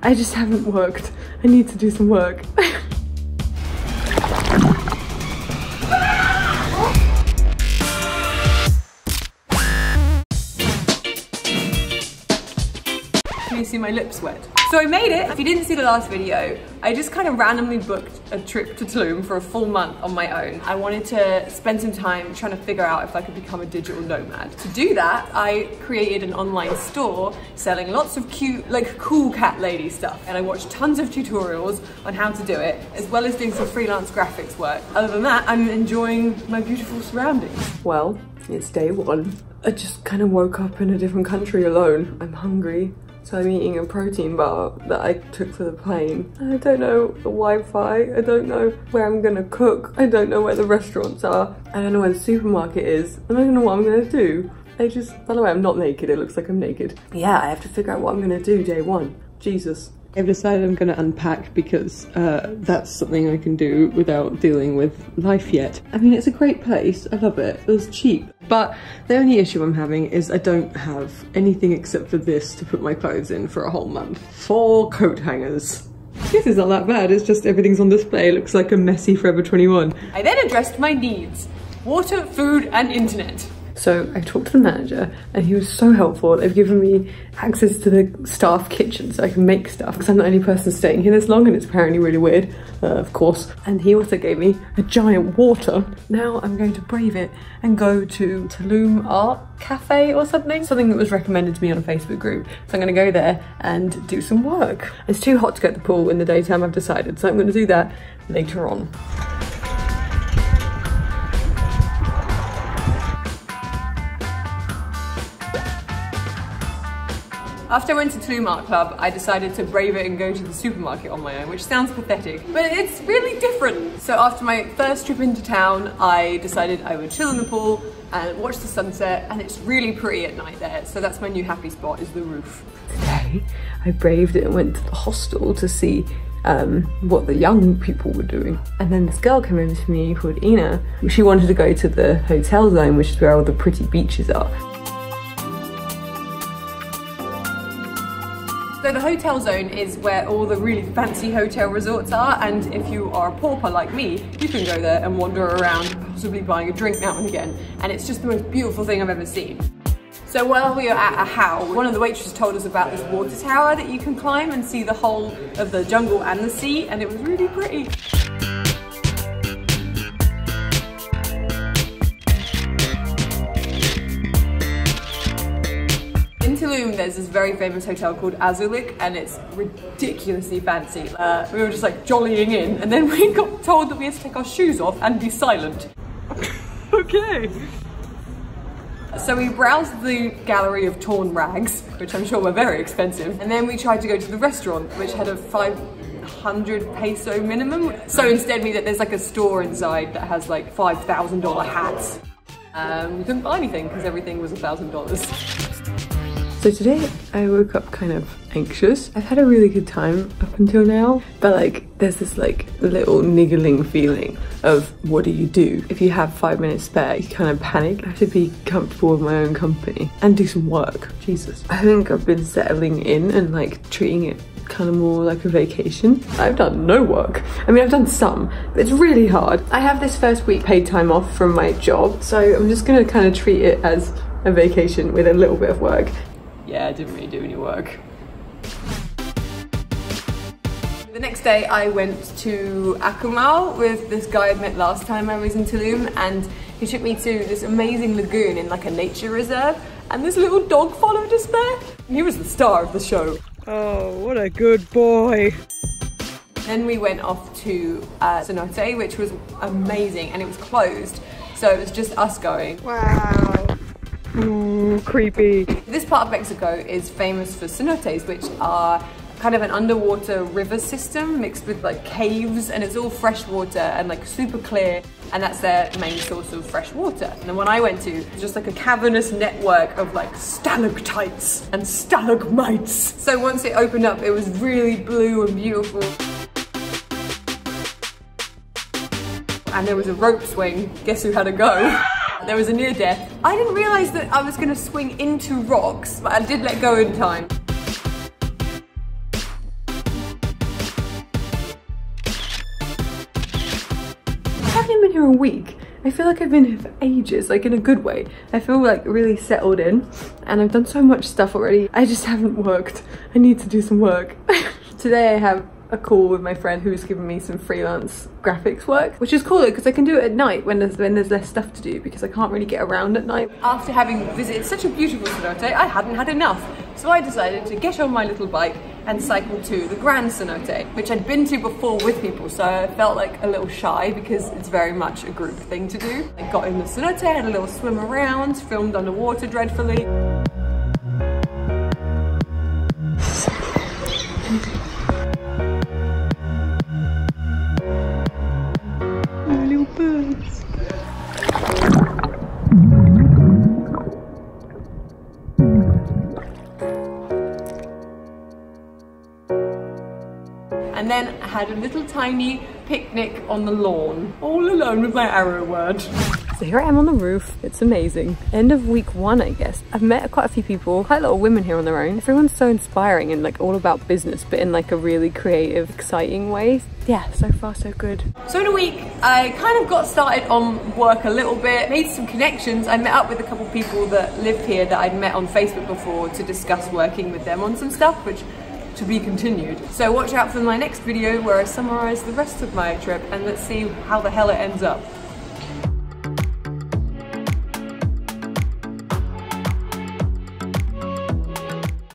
I just haven't worked. I need to do some work. Can you see my lips wet? So I made it. If you didn't see the last video, I just kind of randomly booked a trip to Tulum for a full month on my own. I wanted to spend some time trying to figure out if I could become a digital nomad. To do that, I created an online store selling lots of cute, like cool cat lady stuff. And I watched tons of tutorials on how to do it, as well as doing some freelance graphics work. Other than that, I'm enjoying my beautiful surroundings. Well, it's day one. I just kind of woke up in a different country alone. I'm hungry. So I'm eating a protein bar that I took for the plane. I don't know the Wi-Fi. I don't know where I'm gonna cook. I don't know where the restaurants are. I don't know where the supermarket is. I don't know what I'm gonna do. By the way, I'm not naked. It looks like I'm naked. Yeah, I have to figure out what I'm gonna do day one. Jesus. I've decided I'm gonna unpack because that's something I can do without dealing with life yet. I mean, it's a great place. I love it. It was cheap. But the only issue I'm having is I don't have anything except for this to put my clothes in for a whole month. 4 coat hangers. This is not that bad. It's just everything's on display. It looks like a messy Forever 21. I then addressed my needs. Water, food, and internet. So I talked to the manager and he was so helpful. They've given me access to the staff kitchen so I can make stuff because I'm the only person staying here this long and it's apparently really weird, of course. And he also gave me a giant water. Now I'm going to brave it and go to Tulum Art Cafe or something that was recommended to me on a Facebook group. So I'm gonna go there and do some work. It's too hot to go to the pool in the daytime, I've decided, so I'm gonna do that later on. After I went to Tulum Art Club, I decided to brave it and go to the supermarket on my own, which sounds pathetic, but it's really different. So after my first trip into town, I decided I would chill in the pool and watch the sunset, and it's really pretty at night there. So that's my new happy spot, is the roof. Today, I braved it and went to the hostel to see what the young people were doing. And then this girl came over to me called Ina. She wanted to go to the hotel zone, which is where all the pretty beaches are. So the hotel zone is where all the really fancy hotel resorts are, and if you are a pauper like me, you can go there and wander around, possibly buying a drink now and again, and it's just the most beautiful thing I've ever seen. So while we were at Ahau, one of the waitresses told us about this water tower that you can climb and see the whole of the jungle and the sea, and it was really pretty. In Tulum, there's this very famous hotel called Azulik, and it's ridiculously fancy. We were just like jollying in, and then we got told that we had to take our shoes off and be silent. Okay. So we browsed the gallery of torn rags, which I'm sure were very expensive, and then we tried to go to the restaurant, which had a 500 peso minimum. So instead there's like a store inside that has like $5,000 hats. We couldn't buy anything because everything was $1,000. So today I woke up kind of anxious. I've had a really good time up until now, but like there's this like little niggling feeling of what do you do? If you have 5 minutes spare, you kind of panic. I have to be comfortable with my own company and do some work. Jesus. I think I've been settling in and like treating it kind of more like a vacation. I've done no work. I mean, I've done some, but it's really hard. I have this first week paid time off from my job, so I'm just gonna kind of treat it as a vacation with a little bit of work. Yeah, I didn't really do any work. The next day I went to Akumal with this guy I met last time I was in Tulum, and he took me to this amazing lagoon in like a nature reserve, and this little dog followed us there. He was the star of the show. Oh, what a good boy. Then we went off to Cenote, which was amazing, and it was closed, so it was just us going. Wow. Ooh, creepy. This part of Mexico is famous for cenotes, which are kind of an underwater river system mixed with like caves, and it's all fresh water and like super clear, and that's their main source of fresh water. And the one I went to was just like a cavernous network of like stalactites and stalagmites. So once it opened up, it was really blue and beautiful. And there was a rope swing. Guess who had a go? There was a near death. I didn't realize that I was gonna swing into rocks, but I did let go in time. only been here a week, I feel like I've been here for ages, like in a good way. I feel like really settled in and I've done so much stuff already. I just haven't worked. I need to do some work. Today I have a call with my friend who's given me some freelance graphics work, which is cool because I can do it at night when there's less stuff to do, because I can't really get around at night. After having visited such a beautiful cenote, I hadn't had enough. So I decided to get on my little bike and cycle to the Grand Cenote, which I'd been to before with people, so I felt like a little shy because it's very much a group thing to do. I got in the cenote, had a little swim around, filmed underwater dreadfully. Little birds. And then I had a little tiny picnic on the lawn, all alone with my arrow word. So here I am on the roof, it's amazing. End of week 1, I guess. I've met quite a few people, quite a lot of women here on their own. Everyone's so inspiring and like all about business, but in like a really creative, exciting way. Yeah, so far so good. So in a week, I kind of got started on work a little bit, made some connections. I met up with a couple of people that lived here that I'd met on Facebook before to discuss working with them on some stuff, which to be continued. So watch out for my next video where I summarise the rest of my trip and let's see how the hell it ends up.